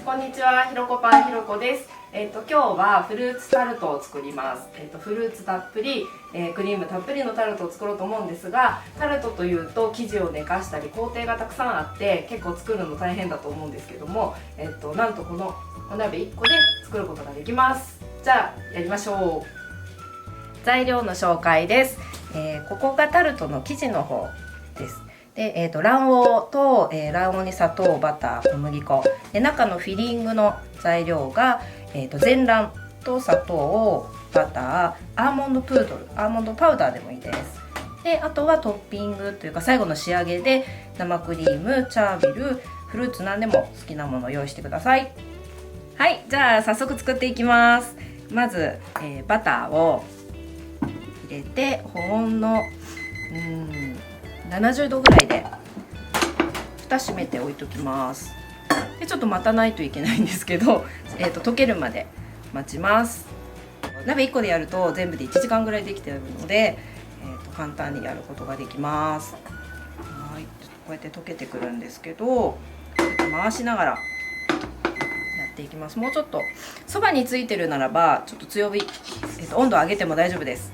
こんにちは、ひろこパンひろこです。今日はフルーツタルトを作ります。フルーツたっぷり、クリームたっぷりのタルトを作ろうと思うんですが、タルトというと生地を寝かしたり工程がたくさんあって結構作るの大変だと思うんですけども、なんとこのお鍋1個で作ることができます。じゃあやりましょう。材料の紹介です。ここがタルトの生地の方です。で卵黄と、卵黄に砂糖、バター、小麦粉で、中のフィリングの材料が、全卵と砂糖、バター、アーモンドプードル、アーモンドパウダーでもいいです。であとはトッピングというか最後の仕上げで生クリーム、チャービル、フルーツ何でも好きなものを用意してください。はい、じゃあ早速作っていきます。まず、バターを入れて保温の70度ぐらいで蓋閉めて置いときます。でちょっと待たないといけないんですけど、溶けるまで待ちます。鍋1個でやると全部で1時間ぐらいできているので、簡単にやることができます。はい、ちょっとこうやって溶けてくるんですけど、回しながらやっていきます。もうちょっとそばについてるならばちょっと強火、温度を上げても大丈夫です。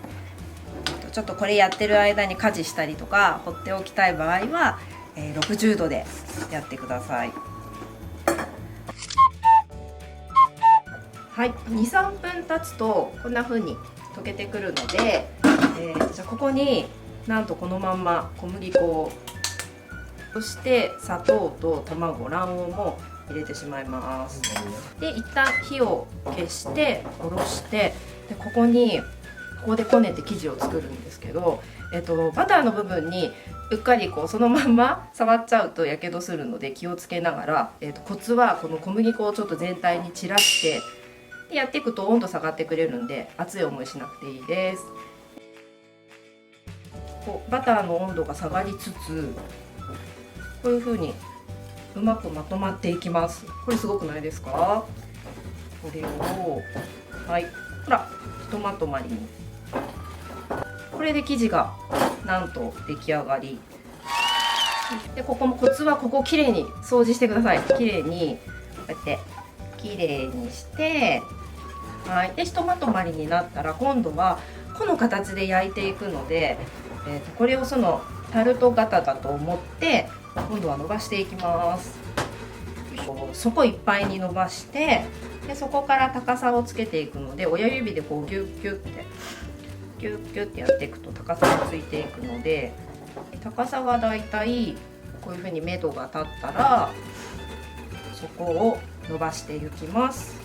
ちょっとこれやってる間に家事したりとか放っておきたい場合は、60度でやってください。はい、2、3分経つとこんな風に溶けてくるので、じゃあここになんとこのまんま小麦粉を、そして砂糖と卵、卵黄も入れてしまいます。で一旦火を消して下ろして、でここでこねて生地を作るんですけど、バターの部分にうっかりそのまんま触っちゃうとやけどするので気をつけながら、コツはこの小麦粉をちょっと全体に散らしてでやっていくと温度下がってくれるんで熱い思いしなくていいです。バターの温度が下がりつつこういう風にうまくまとまっていきます。これすごくないですか？これをはいほらひとまとまりに、これで生地がなんと出来上がりで、ここもコツはここをきれいに掃除してください。きれいにこうやってきれいにして、はい、でひとまとまりになったら今度はこの形で焼いていくので、これをそのタルト型だと思って今度は伸ばしていきます。底いっぱいに伸ばして、でそこから高さをつけていくので親指でギュッギュッてギュッギュッてやっていくと高さがついていくので、高さがだいたいこういう風に目処が立ったらそこを伸ばしていきます。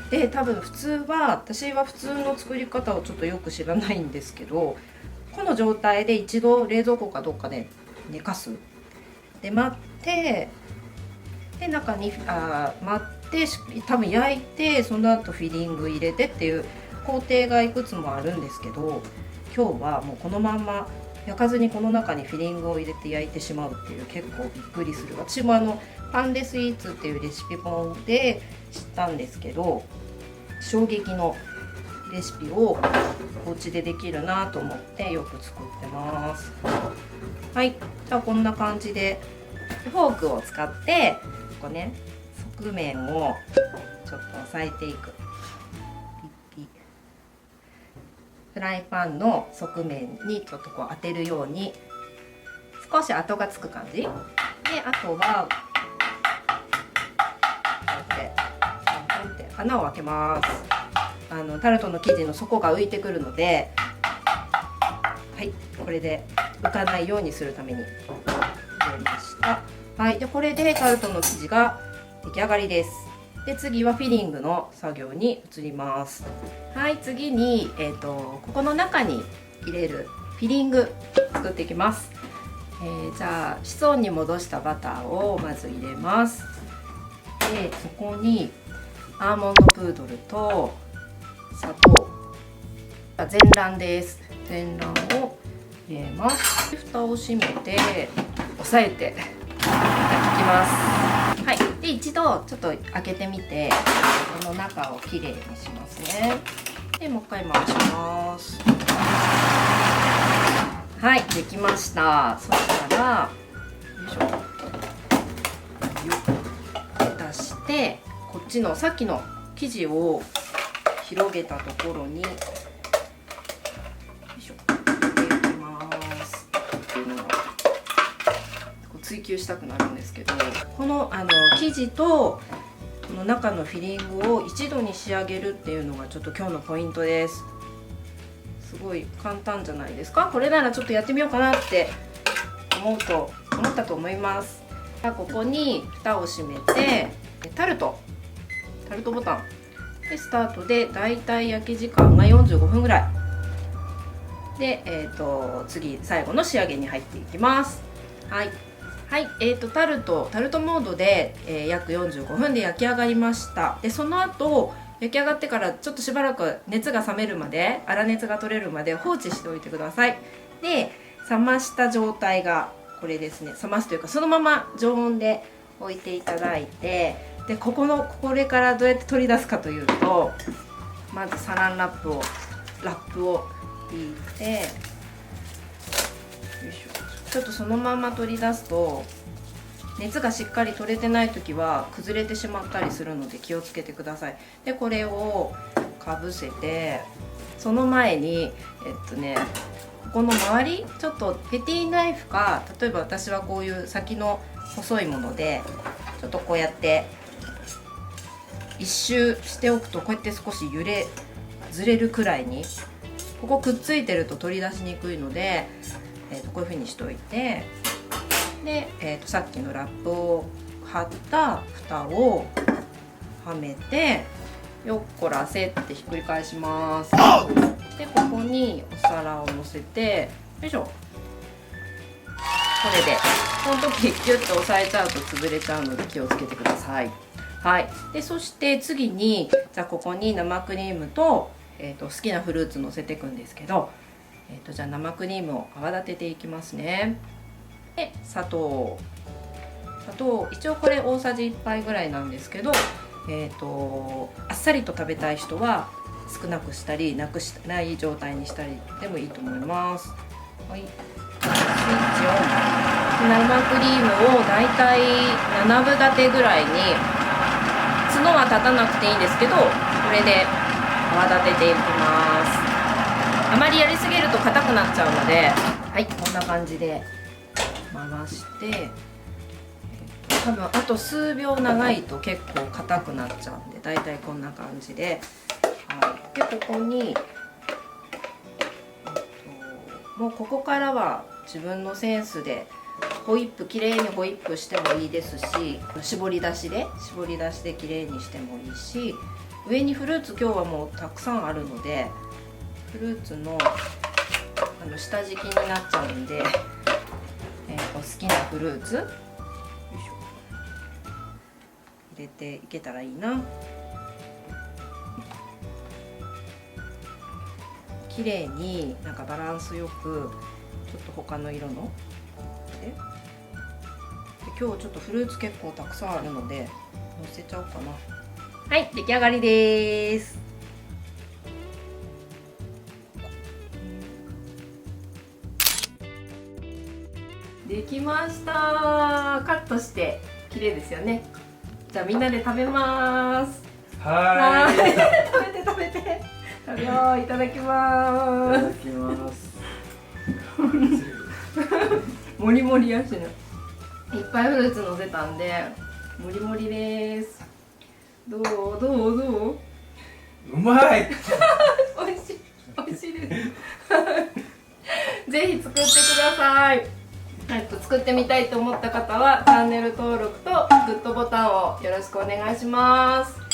で多分私は普通の作り方をちょっとよく知らないんですけど、この状態で一度冷蔵庫かどっかで寝かす。で待ってで中に待って多分焼いてその後フィリング入れてっていう工程がいくつもあるんですけど、今日はもうこのまんま焼かずにこの中にフィリングを入れて焼いてしまうっていう結構びっくりする。私もパンデスイーツっていうレシピ本で知ったんですけど、衝撃のレシピをお家でできるなと思ってよく作ってます。はい、じゃあこんな感じでフォークを使ってここね側面をちょっと押さえていく。フライパンの側面にちょっと当てるように少し跡がつく感じで、あとはこうやって穴を開けます。タルトの生地の底が浮いてくるので、はい、これで浮かないようにするために入れました。はい、でこれでタルトの生地が出来上がりです。で次はフィリングの作業に移ります。はい、次に、ここの中に入れるフィリング作っていきます。じゃあ室温に戻したバターをまず入れます。でそこにアーモンドプードルと砂糖、全卵です。全卵を入れます。蓋を閉めて押さえて焼きます。はい、で一度ちょっと開けてみてこの中をきれいにしますね。でもう一回回します。はい、できました。そしたらよいしょ、出してこっちのさっきの生地を広げたところによいしょ入れていきますっていうのを追求したくなるんですけど、この生地とこの中のフィリングを一度に仕上げるっていうのがちょっと今日のポイントです。すごい簡単じゃないですか。これならちょっとやってみようかなって思ったと思います。ここに蓋を閉めてタルトボタンでスタートでだいたい焼き時間が45分ぐらいで、次最後の仕上げに入っていきます。はい、タルトモードで、約45分で焼き上がりました。でその後焼き上がってからちょっとしばらく熱が冷めるまで、粗熱が取れるまで放置しておいてください。で冷ました状態がこれですね。冷ますというかそのまま常温で置いていただいて、でこれからどうやって取り出すかというと、まずサランラップを引いて、よいしょ、ちょっとそのまま取り出すと熱がしっかり取れてない時は崩れてしまったりするので気をつけてください。でこれをかぶせて、その前にここの周りちょっとペティナイフか、例えば私はこういう先の細いものでちょっとこうやって一周しておくと、こうやって少しずれるくらいに、ここくっついてると取り出しにくいので、こういう風にしといて、で、さっきのラップを貼った蓋をはめてよっこらせってひっくり返します。でここにお皿を乗せて、よいしょ、これでこの時ギュッと押さえちゃうと潰れちゃうので気をつけてください。はい、でそして次にじゃあここに生クリームと、好きなフルーツ乗せていくんですけど、じゃあ生クリームを泡立てていきますね。で砂糖一応これ大さじ1杯ぐらいなんですけど、あっさりと食べたい人は少なくしたりなくしない状態にしたりでもいいと思います。はい、スイッチオン。生クリームをだいたい7分立てぐらいに、角は立たなくていいんですけど、これで泡立てていきます。あまりやりすぎると硬くなっちゃうので、はい、こんな感じで回して、多分あと数秒長いと結構硬くなっちゃうんで、だいたいこんな感じで、はい、でここに、もうここからは自分のセンスできれいにホイップしてもいいですし、絞り出しできれいにしてもいいし、上にフルーツ今日はもうたくさんあるので、フルーツの下敷きになっちゃうんで、好きなフルーツ入れていけたらいいな。綺麗になんかバランスよく、ちょっと他の色ので今日ちょっとフルーツ結構たくさんあるのでのせちゃおうかな。はい、出来上がりです。できました。カットして綺麗ですよね。じゃあみんなで食べます。はい。食べて。食べよう。いただきます。いただきます。もりもりやしな。いっぱいフルーツ乗せたんでもりもりです。どう？うまい。美味しいです。ぜひ作ってください。作ってみたいと思った方はチャンネル登録とグッドボタンをよろしくお願いします。